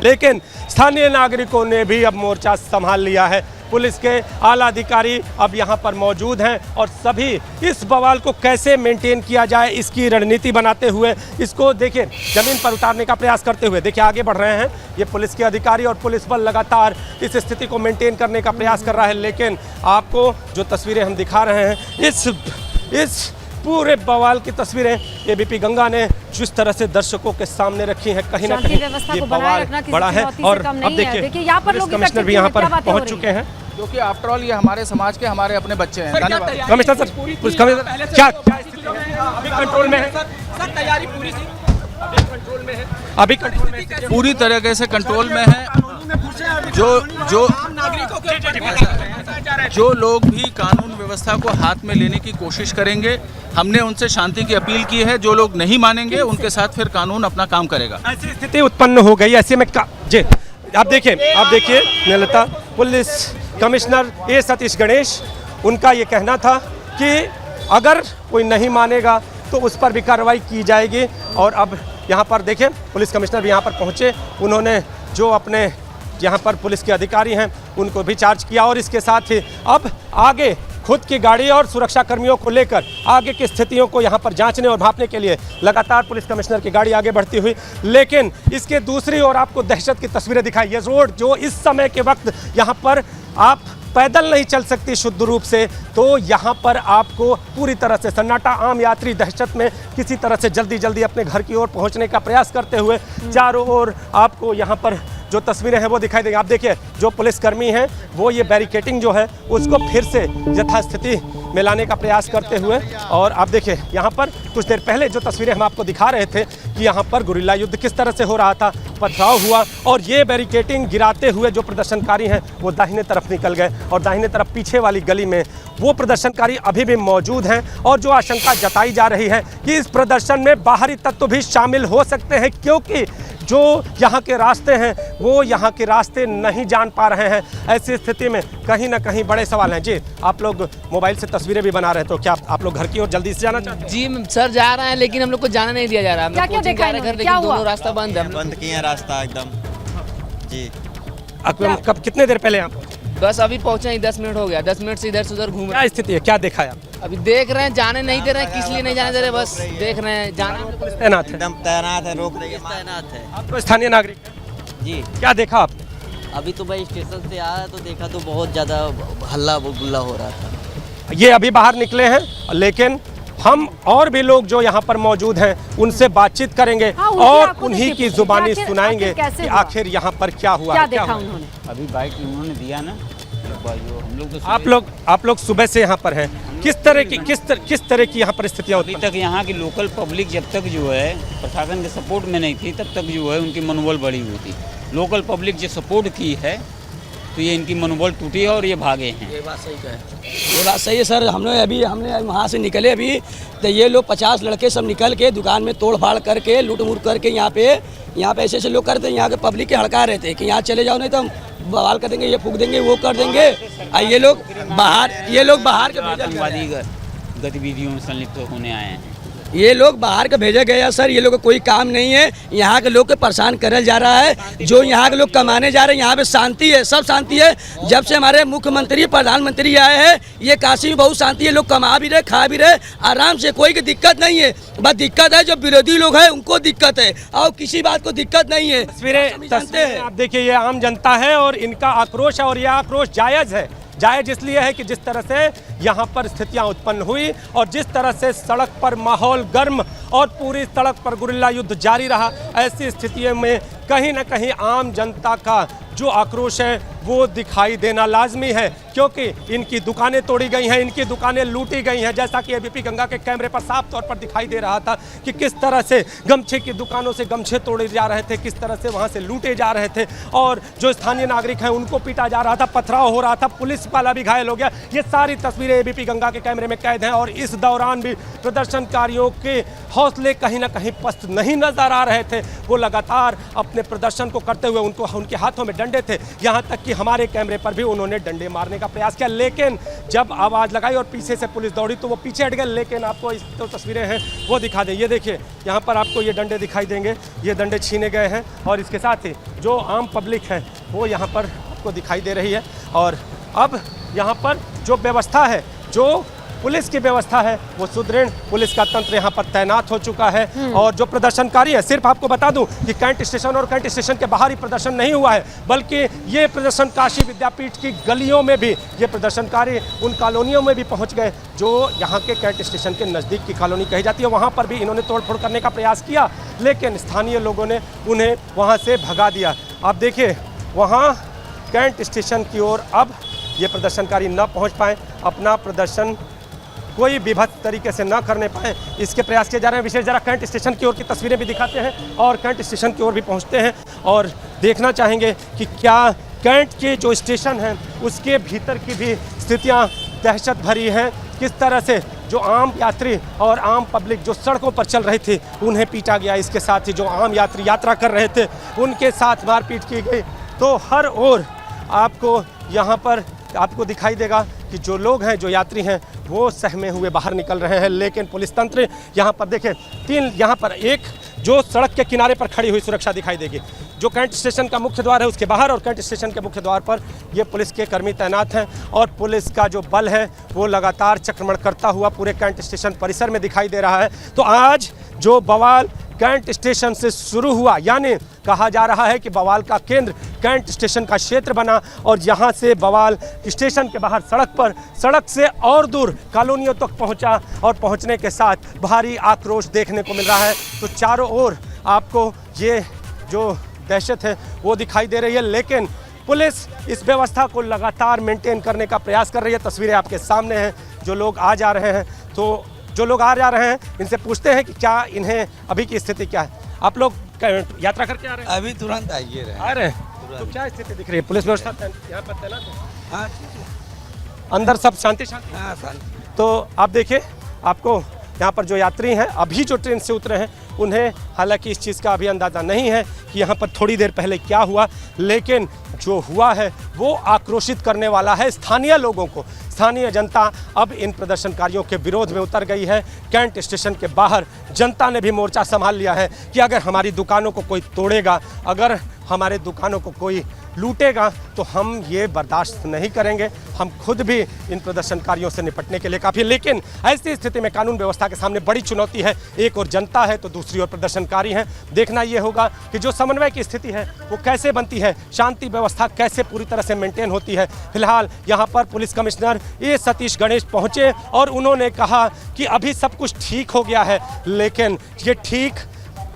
लेकिन स्थानीय नागरिकों ने भी अब मोर्चा संभाल लिया है। पुलिस के आला अधिकारी अब यहाँ पर मौजूद हैं और सभी इस बवाल को कैसे मेंटेन किया जाए इसकी रणनीति बनाते हुए, इसको देखिए जमीन पर उतारने का प्रयास करते हुए देखिए आगे बढ़ रहे हैं ये पुलिस के अधिकारी। और पुलिस बल लगातार इस स्थिति को मेंटेन करने का प्रयास कर रहा है। लेकिन आपको जो तस्वीरें हम दिखा रहे हैं इस पूरे बवाल की तस्वीरें एबीपी गंगा ने जिस तरह से दर्शकों के सामने रखी हैं, कहीं ना कहीं ये बवाल बड़ा है। और अब देखिए यहाँ पर पुलिस कमिश्नर भी यहाँ पर पहुँच चुके हैं, क्योंकि आफ्टर ऑल ये हमारे समाज के, हमारे अपने बच्चे हैं। धन्यवाद कमिश्नर सर। पुलिस कमिश्नर क्या स्थिति है? अभी कंट्रोल में है सर, तैयारी पूरी थी, अभी कंट्रोल में है, अभी कंट्रोल में पूरी तरीके से कंट्रोल में है। जो लोग भी कानून व्यवस्था को हाथ में लेने की कोशिश करेंगे, हमने उनसे शांति की अपील की है। जो लोग नहीं मानेंगे उनके साथ फिर कानून अपना काम करेगा। ऐसी स्थिति उत्पन्न हो गई। ऐसे में जी आप देखिए नलता पुलिस कमिश्नर ए सतीश गणेश, उनका ये कहना था कि अगर कोई नहीं मानेगा तो उस पर भी कार्रवाई की जाएगी। और अब यहाँ पर देखिए पुलिस कमिश्नर भी यहाँ पर पहुँचे, उन्होंने जो अपने यहाँ पर पुलिस के अधिकारी हैं उनको भी चार्ज किया। और इसके साथ ही अब आगे खुद की गाड़ी और सुरक्षा कर्मियों को लेकर आगे की स्थितियों को यहाँ पर जांचने और भांपने के लिए लगातार पुलिस कमिश्नर की गाड़ी आगे बढ़ती हुई। लेकिन इसके दूसरी ओर आपको दहशत की तस्वीरें दिखाई। ये रोड जो इस समय के वक्त यहाँ पर आप पैदल नहीं चल सकती शुद्ध रूप से, तो यहाँ पर आपको पूरी तरह से सन्नाटा। आम यात्री दहशत में किसी तरह से जल्दी अपने घर की ओर पहुँचने का प्रयास करते हुए चारों ओर आपको यहाँ पर जो तस्वीरें हैं वो दिखाई देंगी। आप देखिए जो पुलिसकर्मी हैं वो ये बैरिकेटिंग जो है उसको फिर से यथास्थिति में लाने का प्रयास करते हुए। और आप देखिए यहाँ पर कुछ देर पहले जो तस्वीरें हम आपको दिखा रहे थे कि यहाँ पर गुरिल्ला युद्ध किस तरह से हो रहा था, पथराव हुआ और ये बैरिकेटिंग गिराते हुए जो प्रदर्शनकारी हैं वो दाहिने तरफ निकल गए। और दाहिने तरफ पीछे वाली गली में वो प्रदर्शनकारी अभी भी मौजूद हैं। और जो आशंका जताई जा रही है कि इस प्रदर्शन में बाहरी तत्व भी शामिल हो सकते हैं, क्योंकि जो यहाँ के रास्ते हैं वो यहाँ के रास्ते नहीं जान पा रहे हैं। ऐसी स्थिति में कहीं ना कहीं बड़े सवाल हैं। जी आप लोग मोबाइल से तस्वीरें भी बना रहे हैं, तो क्या आप लोग घर की ओर जल्दी से जाना चाहते हैं? जी सर जा रहे हैं, लेकिन हम लोग को जाने नहीं दिया जा रहा है। क्या देखा है? लेकिन दोनों रास्ता बंद है, बंद किए हैं रास्ता एकदम। जी कब कितने देर पहले आप? बस अभी पहुंचे ही 10 मिनट हो गया। 10 मिनट से इधर से उधर घूम क्या स्थिति है, क्या देखा है आप? अभी देख रहे हैं, जाने नहीं दे रहे हैं। किस लिए नहीं जाने दे रहे, बस देख रहे हैं। जाने तैनात है, एकदम तैनात है, रोक रही है, तैनात है। आप तो स्थानीय नागरिक जी, क्या देखा आप? अभी तो भाई स्टेशन से आया तो देखा तो बहुत ज़्यादा हल्ला गुल्ला हो रहा था। ये अभी बाहर निकले हैं, लेकिन हम और भी लोग जो यहाँ पर मौजूद हैं उनसे बातचीत करेंगे और उन्हीं की जुबानी सुनाएंगे कि आखिर यहाँ पर क्या हुआ, क्या देखा उन्होंने। अभी बाइक उन्होंने दिया ना, हम लोग तो आप लोग सुबह से यहाँ पर हैं, किस तरह की यहाँ पर स्थितियाँ अभी तक यहाँ की लोकल पब्लिक जब तक जो है प्रशासन के सपोर्ट में नहीं थी, तब तक जो है उनकी मनोबल बढ़ी हुई थी। लोकल पब्लिक जो सपोर्ट की है तो ये इनकी मनोबल टूटी है और ये भागे हैं। ये बात सही है, ये बात सही है सर। हमने वहाँ से निकले अभी तो ये लोग 50 लड़के सब निकल के दुकान में तोड़ फाड़ करके लूट मूट करके यहाँ पे ऐसे ऐसे लोग करते हैं। यहाँ के पब्लिक के हड़का रहे थे कि यहाँ चले जाओ नहीं तो हम बवाल कर देंगे, ये फूक देंगे, वो कर देंगे। ये लोग बाहर के आतंकवादी गतिविधियों में संलिप्त होने आए हैं। ये लोग बाहर के भेजे गए हैं सर। ये लोग का कोई काम नहीं है, यहाँ के लोग को परेशान करल जा रहा है। जो यहाँ के लोग कमाने जा रहे हैं, यहाँ पे शांति है, सब शांति है। जब से हमारे मुख्यमंत्री प्रधानमंत्री आए हैं, ये काशी में बहुत शांति है। लोग कमा भी रहे, खा भी रहे आराम से, कोई की दिक्कत नहीं है। बस दिक्कत है जो विरोधी लोग हैं उनको दिक्कत है, और किसी बात को दिक्कत नहीं है। तस्वीरें आप देखिए, ये आम जनता है और इनका आक्रोश है, और ये आक्रोश जायज़ है। जायज़ इसलिए है कि जिस तरह से यहाँ पर स्थितियाँ उत्पन्न हुई और जिस तरह से सड़क पर माहौल गर्म और पूरी सड़क पर गुरिल्ला युद्ध जारी रहा, ऐसी स्थितियों में कहीं ना कहीं आम जनता का जो आक्रोश है वो दिखाई देना लाजमी है, क्योंकि इनकी दुकानें तोड़ी गई हैं, इनकी दुकानें लूटी गई हैं। जैसा कि एबीपी गंगा के कैमरे पर साफ तौर पर दिखाई दे रहा था कि किस तरह से गमछे की दुकानों से गमछे तोड़े जा रहे थे, किस तरह से वहां से लूटे जा रहे थे, और जो स्थानीय नागरिक हैं उनको पीटा जा रहा था, पथराव हो रहा था, पुलिस वाला भी घायल हो गया। ये सारी तस्वीरें एबीपी गंगा के कैमरे में कैद हैं, और इस दौरान भी प्रदर्शनकारियों के हौसले कहीं ना कहीं पस्त नहीं नजर आ रहे थे। वो लगातार अपने प्रदर्शन को करते हुए, उनके हाथों में डंडे थे, यहाँ तक कि हमारे कैमरे पर भी उन्होंने डंडे मारने का प्रयास किया, लेकिन जब आवाज़ लगाई और पीछे से पुलिस दौड़ी तो वो पीछे हट गए। लेकिन आपको इस जो तस्वीरें हैं वो दिखा दें, ये देखिए यहाँ पर आपको ये डंडे दिखाई देंगे, ये डंडे छीने गए हैं, और इसके साथ ही जो आम पब्लिक है वो यहाँ पर आपको दिखाई दे रही है। और अब यहाँ पर जो व्यवस्था है, जो पुलिस की व्यवस्था है, वो सुदृढ़ पुलिस का तंत्र यहाँ पर तैनात हो चुका है। और जो प्रदर्शनकारी है, सिर्फ आपको बता दूं कि कैंट स्टेशन और कैंट स्टेशन के बाहर ही प्रदर्शन नहीं हुआ है, बल्कि ये प्रदर्शन काशी विद्यापीठ की गलियों में भी, ये प्रदर्शनकारी उन कॉलोनियों में भी पहुँच गए जो यहाँ के कैंट स्टेशन के नज़दीक की कॉलोनी कही जाती है। वहाँ पर भी इन्होंने तोड़फोड़ करने का प्रयास किया, लेकिन स्थानीय लोगों ने उन्हें वहाँ से भगा दिया। आप देखिए वहाँ कैंट स्टेशन की ओर अब ये प्रदर्शनकारी न पहुँच पाए, अपना प्रदर्शन कोई विभत्स तरीके से ना करने पाए, इसके प्रयास किए जा रहे हैं। विशेष जरा कैंट स्टेशन की ओर की तस्वीरें भी दिखाते हैं और कैंट स्टेशन की ओर भी पहुंचते हैं और देखना चाहेंगे कि क्या कैंट के जो स्टेशन हैं उसके भीतर की भी स्थितियां दहशत भरी हैं। किस तरह से जो आम यात्री और आम पब्लिक जो सड़कों पर चल रही थी उन्हें पीटा गया, इसके साथ ही जो आम यात्री यात्रा कर रहे थे उनके साथ मारपीट की गई। तो हर ओर आपको यहाँ पर आपको दिखाई देगा कि जो लोग हैं, जो यात्री हैं, वो सहमे हुए बाहर निकल रहे हैं। लेकिन पुलिस तंत्र यहाँ पर देखें, यहाँ पर एक जो सड़क के किनारे पर खड़ी हुई सुरक्षा दिखाई देगी, जो कैंट स्टेशन का मुख्य द्वार है उसके बाहर, और कैंट स्टेशन के मुख्य द्वार पर ये पुलिस के कर्मी तैनात हैं। और पुलिस का जो बल है वो लगातार चक्रमण करता हुआ पूरे कैंट स्टेशन परिसर में दिखाई दे रहा है। तो आज जो बवाल कैंट स्टेशन से शुरू हुआ, यानी कहा जा रहा है कि बवाल का केंद्र कैंट स्टेशन का क्षेत्र बना, और यहाँ से बवाल स्टेशन के बाहर सड़क पर, सड़क से और दूर कॉलोनियों तक पहुँचा, और पहुँचने के साथ भारी आक्रोश देखने को मिल रहा है। तो चारों ओर आपको ये जो दहशत है वो दिखाई दे रही है, लेकिन पुलिस इस व्यवस्था को लगातार मेंटेन करने का प्रयास कर रही है। तस्वीरें आपके सामने हैं, जो लोग आ जा रहे हैं, तो जो लोग आ जा रहे हैं इनसे पूछते हैं कि क्या इन्हें अभी की स्थिति क्या है। आप लोग यात्रा करके आ रहे हैं? अभी तुरंत आ रहे हैं। तो क्या स्थिति दिख रही है? पुलिस व्यवस्था यहाँ पर तैनात है? हाँ, अंदर सब शांति? हाँ, शांति। तो आप देखिए, आपको यहाँ पर जो यात्री हैं अभी जो ट्रेन से उतरे हैं उन्हें हालांकि इस चीज़ का अभी अंदाज़ा नहीं है कि यहाँ पर थोड़ी देर पहले क्या हुआ, लेकिन जो हुआ है वो आक्रोशित करने वाला है स्थानीय लोगों को। स्थानीय जनता अब इन प्रदर्शनकारियों के विरोध में उतर गई है। कैंट स्टेशन के बाहर जनता ने भी मोर्चा संभाल लिया है कि अगर हमारी दुकानों को कोई तोड़ेगा, अगर हमारे दुकानों को कोई लूटेगा तो हम ये बर्दाश्त नहीं करेंगे। हम खुद भी इन प्रदर्शनकारियों से निपटने के लिए काफ़ी, लेकिन ऐसी स्थिति में कानून व्यवस्था के सामने बड़ी चुनौती है। एक और जनता है तो दूसरी ओर प्रदर्शनकारी हैं। देखना ये होगा कि जो समन्वय की स्थिति है वो कैसे बनती है, शांति व्यवस्था कैसे पूरी तरह से मेंटेन होती है। फिलहाल यहाँ पर पुलिस कमिश्नर ए सतीश गणेश पहुँचे और उन्होंने कहा कि अभी सब कुछ ठीक हो गया है, लेकिन ये ठीक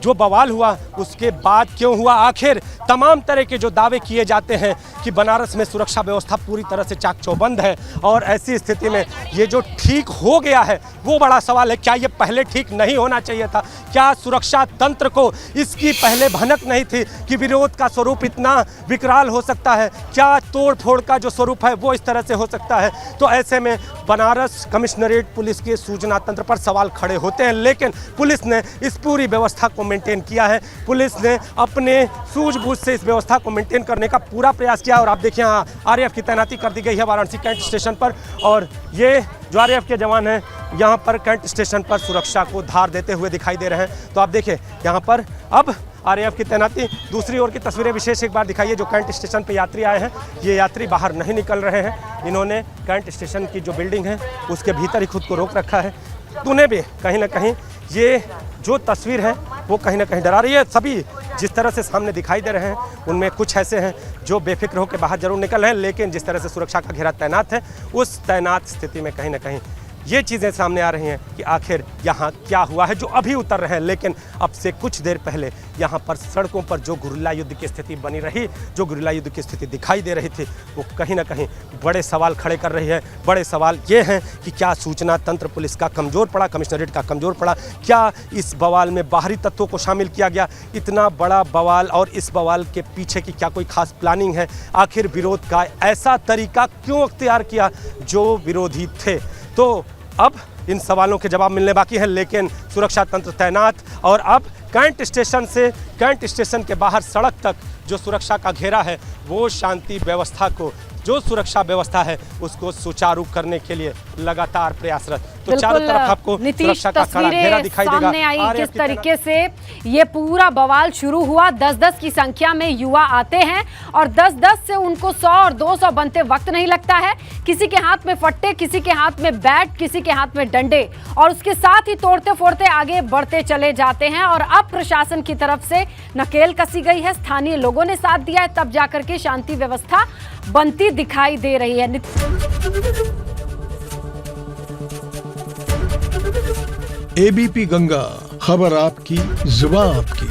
जो बवाल हुआ उसके बाद क्यों हुआ, आखिर तमाम तरह के जो दावे किए जाते हैं कि बनारस में सुरक्षा व्यवस्था पूरी तरह से चाक चौबंद है, और ऐसी स्थिति में ये जो ठीक हो गया है वो बड़ा सवाल है। क्या ये पहले ठीक नहीं होना चाहिए था? क्या सुरक्षा तंत्र को इसकी पहले भनक नहीं थी कि विरोध का स्वरूप इतना विकराल हो सकता है? क्या तोड़ फोड़ का जो स्वरूप है वो इस तरह से हो सकता है? तो ऐसे में बनारस कमिश्नरेट पुलिस के सूचना तंत्र पर सवाल खड़े होते हैं, लेकिन पुलिस ने इस पूरी व्यवस्था को मेंटेन किया है। पुलिस ने अपने सूझबूझ से इस व्यवस्था को मेंटेन करने का पूरा प्रयास किया, और आप देखिए यहाँ आरएएफ की तैनाती कर दी गई है वाराणसी कैंट स्टेशन पर, और ये जो आरएएफ के जवान हैं यहाँ पर कैंट स्टेशन पर सुरक्षा को धार देते हुए दिखाई दे रहे हैं। तो आप देखिए यहाँ पर अब आरएएफ की तैनाती। दूसरी ओर की तस्वीरें विशेष एक बार दिखाइए। जो कैंट स्टेशन पे यात्री आए हैं, ये यात्री बाहर नहीं निकल रहे हैं। इन्होंने कैंट स्टेशन की जो बिल्डिंग है उसके भीतर ही खुद को रोक रखा है। तो उन्हें भी कहीं ना कहीं ये जो तस्वीर है वो कहीं ना कहीं डरा रही है। सभी जिस तरह से सामने दिखाई दे रहे हैं उनमें कुछ ऐसे हैं जो बेफिक्र होकर बाहर जरूर निकल रहे हैं, लेकिन जिस तरह से सुरक्षा का घेरा तैनात है उस तैनात स्थिति में कहीं ना कहीं ये चीज़ें सामने आ रही हैं कि आखिर यहाँ क्या हुआ है। जो अभी उतर रहे हैं, लेकिन अब से कुछ देर पहले यहाँ पर सड़कों पर जो गुरिल्ला युद्ध की स्थिति बनी रही, जो गुरिल्ला युद्ध की स्थिति दिखाई दे रही थी, वो कहीं ना कहीं बड़े सवाल खड़े कर रही है। बड़े सवाल ये हैं कि क्या सूचना तंत्र पुलिस का कमज़ोर पड़ा, कमिश्नरेट का कमज़ोर पड़ा? क्या इस बवाल में बाहरी तत्वों को शामिल किया गया? इतना बड़ा बवाल, और इस बवाल के पीछे की क्या कोई खास प्लानिंग है? आखिर विरोध का ऐसा तरीका क्यों अख्तियार किया जो विरोधी थे? तो अब इन सवालों के जवाब मिलने बाकी है, लेकिन सुरक्षा तंत्र तैनात, और अब कैंट स्टेशन से कैंट स्टेशन के बाहर सड़क तक जो सुरक्षा का घेरा है वो शांति व्यवस्था को, जो सुरक्षा व्यवस्था है उसको सुचारू करने के लिए लगातार प्रयासरत। तो चारों तरफ आपको सुरक्षा का कड़ा घेरा दिखाई देगा। सामने आई किस तरीके से ये पूरा बवाल शुरू हुआ। 10-10 की संख्या में युवा आते हैं और 10-10 से उनको 100 और 200 बनते वक्त नहीं लगता है। किसी के हाथ में फट्टे, किसी के हाथ में बैट, किसी के हाथ में डंडे, और उसके साथ ही तोड़ते फोड़ते आगे बढ़ते चले जाते हैं। और अब प्रशासन की तरफ से नकेल कसी गई है, स्थानीय लोगों ने साथ दिया है, तब जाकर के शांति व्यवस्था बनती दिखाई दे रही है। एबीपी गंगा, खबर आपकी, जुबान आपकी।